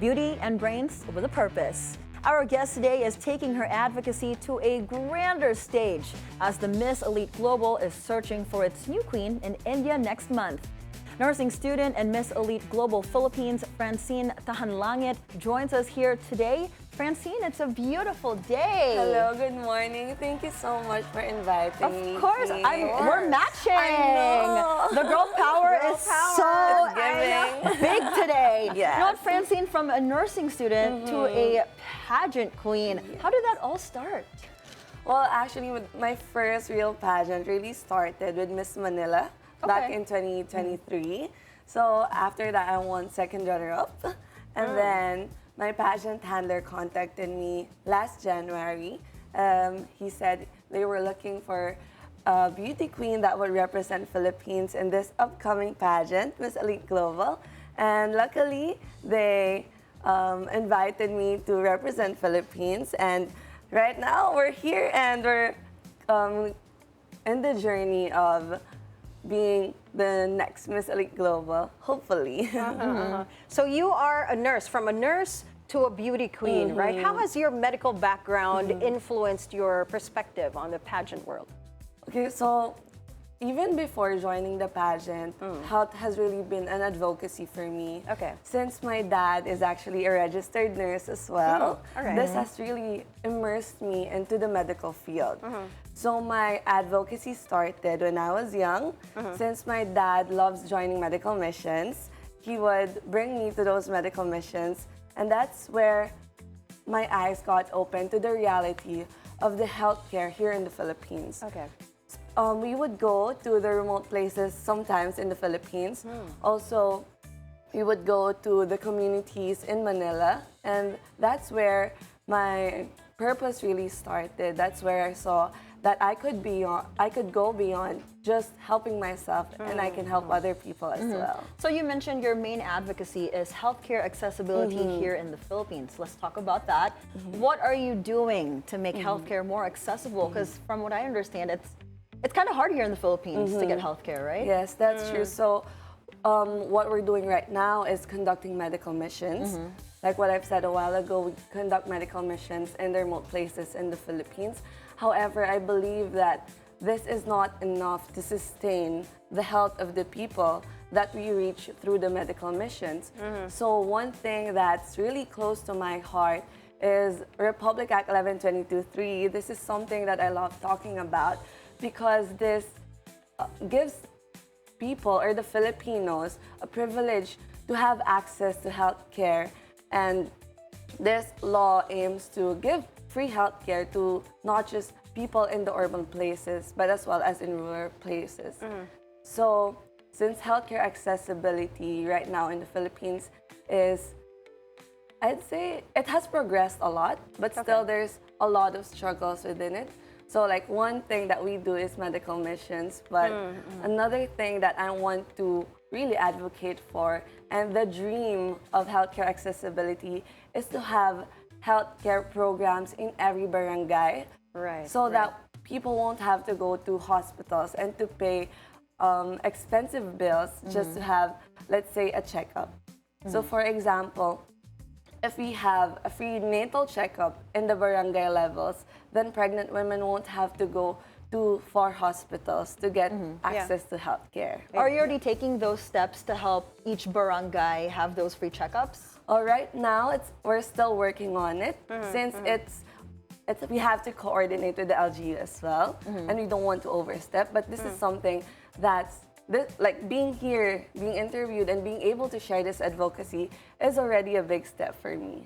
beauty and brains with a purpose. Our guest today is taking her advocacy to a grander stage as the Miss Elite Global is searching for its new queen in India next month. Nursing student and Miss Elite Global Philippines, Francine Tajanlangit, joins us here today. Francine, it's a beautiful day. Hello, good morning. Thank you so much for inviting me. Of course, we're matching. I know. The girl power is so big today. Yes. You know what, Francine, from a nursing student to a pageant queen, how did that all start? Well, actually, my first real pageant really started with Miss Manila back in 2023. So after that, I won second runner-up. And then my pageant handler contacted me last January. He said they were looking for a beauty queen that would represent Philippines in this upcoming pageant, Miss Elite Global. And luckily, they invited me to represent Philippines. And right now, we're here and we're in the journey of being the next Miss Elite Global, hopefully. So you are a nurse, from a nurse to a beauty queen, right? How has your medical background influenced your perspective on the pageant world? Okay, so even before joining the pageant, health has really been an advocacy for me. Okay. Since my dad is actually a registered nurse as well, this has really immersed me into the medical field. So my advocacy started when I was young. Since my dad loves joining medical missions, he would bring me to those medical missions, and that's where my eyes got open to the reality of the healthcare here in the Philippines. Okay. We would go to the remote places sometimes in the Philippines. Also, we would go to the communities in Manila, and that's where my purpose really started. That's where I saw that I could go beyond just helping myself, and I can help other people as well. So you mentioned your main advocacy is healthcare accessibility here in the Philippines. Let's talk about that. What are you doing to make healthcare more accessible? Because from what I understand, it's kind of hard here in the Philippines to get healthcare, right? Yes, that's true. So what we're doing right now is conducting medical missions. Like what I've said a while ago, we conduct medical missions in the remote places in the Philippines. However, I believe that this is not enough to sustain the health of the people that we reach through the medical missions. So one thing that's really close to my heart is Republic Act 1122.3. This is something that I love talking about because this gives people or the Filipinos a privilege to have access to health care. And this law aims to give free health care to not just people in the urban places, but as well as in rural places. So since healthcare accessibility right now in the Philippines is, I'd say it has progressed a lot, but still there's a lot of struggles within it. So like one thing that we do is medical missions, but another thing that I want to really advocate for, and the dream of healthcare accessibility, is to have healthcare programs in every barangay, so that people won't have to go to hospitals and to pay expensive bills just to have, let's say, a checkup. So for example, if we have a free natal checkup in the barangay levels, then pregnant women won't have to go to 4 hospitals to get access to healthcare. Are you already taking those steps to help each barangay have those free checkups? Right now, we're still working on it since we have to coordinate with the LGU as well, and we don't want to overstep. But this is something that's like being here, being interviewed, and being able to share this advocacy is already a big step for me.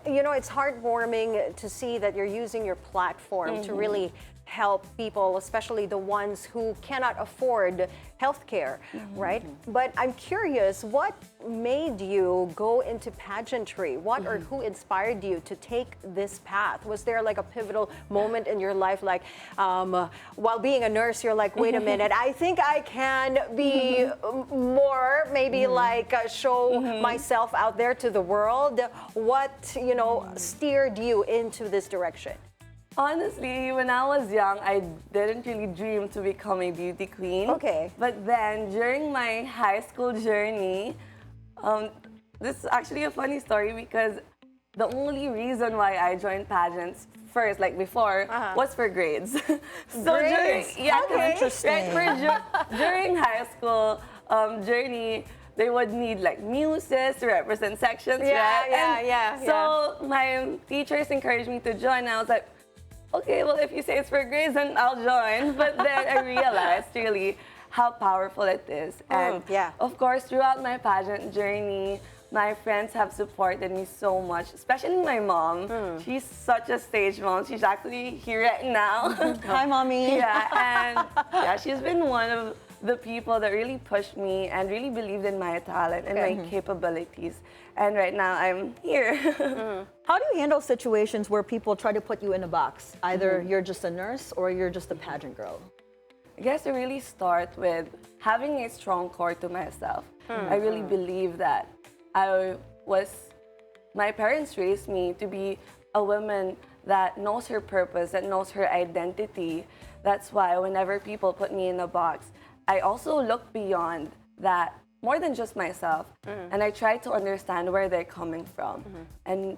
You know, it's heartwarming to see that you're using your platform to really help people, especially the ones who cannot afford healthcare, right? But I'm curious, what made you go into pageantry? What or who inspired you to take this path? Was there like a pivotal moment in your life, like while being a nurse, you're like, wait a minute, I think I can be more, maybe like show myself out there to the world? What, you know, steered you into this direction? Honestly, when I was young, I didn't really dream to become a beauty queen. Okay. But then, during my high school journey, this is actually a funny story because the only reason why I joined pageants first, like before, was for grades. So Grades? Interesting. During high school journey, they would need like muses to represent sections, right? And so my teachers encouraged me to join. I was like, okay, well, if you say it's for grades, then I'll join. But then I realized really how powerful it is. And of course, throughout my pageant journey, my friends have supported me so much, especially my mom. She's such a stage mom. She's actually here right now. Hi, Mommy. She's been one of the people that really pushed me and really believed in my talent and my capabilities. And right now I'm here. How do you handle situations where people try to put you in a box? Either you're just a nurse or you're just a pageant girl. I guess I really start with having a strong core to myself. I really believe that my parents raised me to be a woman that knows her purpose, that knows her identity. That's why whenever people put me in a box, I also look beyond that, more than just myself. And I try to understand where they're coming from. And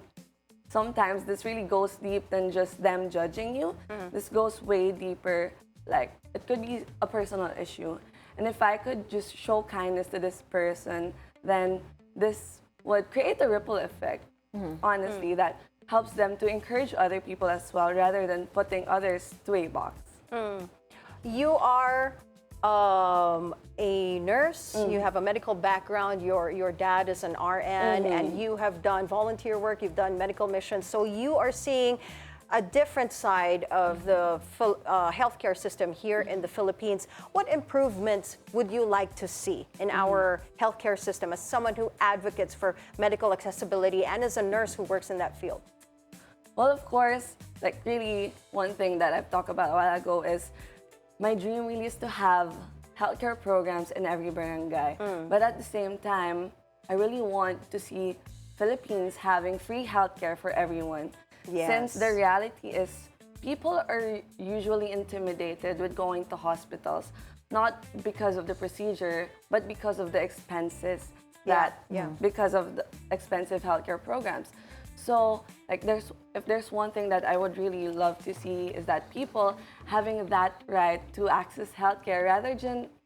sometimes this really goes deep than just them judging you. This goes way deeper, like it could be a personal issue. And if I could just show kindness to this person, then this would create a ripple effect, honestly, that helps them to encourage other people as well, rather than putting others to a box. You are a nurse, you have a medical background, your dad is an RN, and you have done volunteer work, you've done medical missions, so you are seeing a different side of the healthcare system here in the Philippines. What improvements would you like to see in our healthcare system as someone who advocates for medical accessibility and as a nurse who works in that field? Well, of course, like really one thing that I've talked about a while ago is my dream really is to have healthcare programs in every barangay. But at the same time, I really want to see Philippines having free healthcare for everyone. Since the reality is people are usually intimidated with going to hospitals, not because of the procedure, but because of the expenses because of the expensive healthcare programs. So like if there's one thing that I would really love to see is that people having that right to access healthcare rather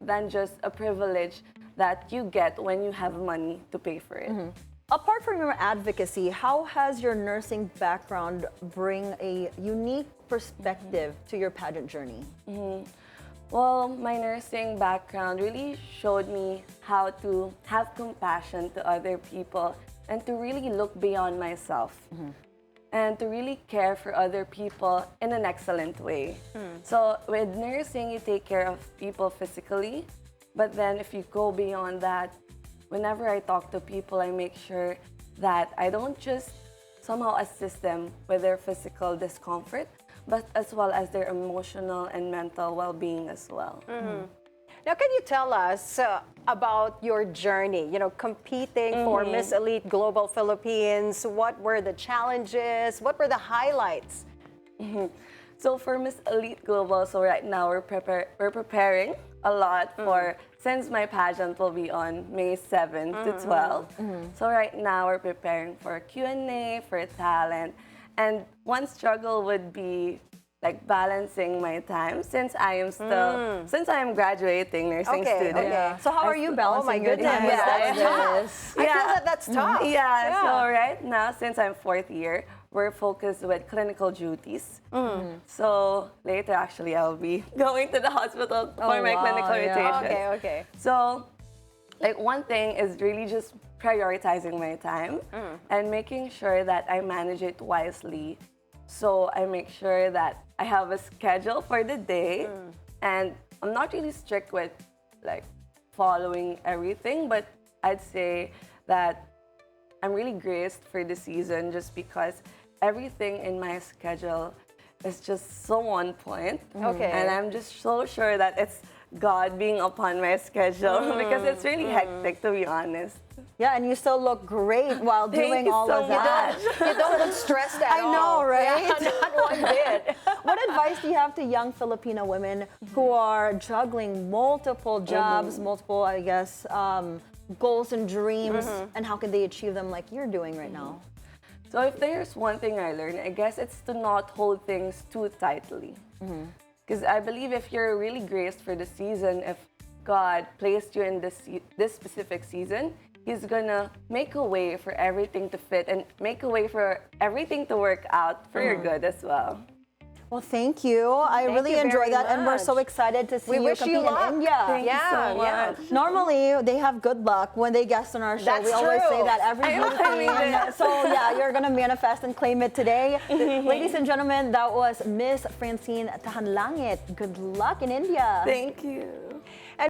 than just a privilege that you get when you have money to pay for it. Apart from your advocacy, how has your nursing background bring a unique perspective to your pageant journey? Well, my nursing background really showed me how to have compassion to other people and to really look beyond myself and to really care for other people in an excellent way. So with nursing, you take care of people physically, but then if you go beyond that, whenever I talk to people, I make sure that I don't just somehow assist them with their physical discomfort, but as well as their emotional and mental well-being as well. Now, can you tell us about your journey, competing for Miss Elite Global Philippines? What were the challenges? What were the highlights? So for Miss Elite Global, so right now we're preparing a lot for, since my pageant will be on May 7 to 12. So right now we're preparing for Q&A, for talent. And one struggle would be like balancing my time since I am graduating nursing student. So how are you balancing your time with all of this? I feel that's tough. So right now, since I'm fourth year, we're focused with clinical duties. So later, actually, I'll be going to the hospital for my clinical rotation. Okay. So, like one thing is really just prioritizing my time and making sure that I manage it wisely. So I make sure that I have a schedule for the day, and I'm not really strict with like following everything, but I'd say that I'm really graced for the season just because everything in my schedule is just so on point. And I'm just so sure that it's God being upon my schedule because it's really hectic, to be honest. Yeah, and you still look great while doing all of that. You don't look stressed at all. I know, right? Not one bit. What advice do you have to young Filipino women who are juggling multiple jobs, multiple, I guess, goals and dreams, and how can they achieve them like you're doing right now? So if there's one thing I learned, I guess it's to not hold things too tightly. Because I believe if you're really graced for the season, if God placed you in this specific season, He's gonna make a way for everything to fit and make a way for everything to work out for your good as well. Well, thank you. I Thank really you enjoyed very that, and we're much. so excited to see We you wish compete you luck. in India. Thank you so much. Normally, they have good luck when they guest on our show. That's we always true. say that every I am claiming weekend. it. So yeah, you're gonna manifest and claim it today. Ladies and gentlemen, that was Miss Francine Tajanlangit. Good luck in India. Thank you.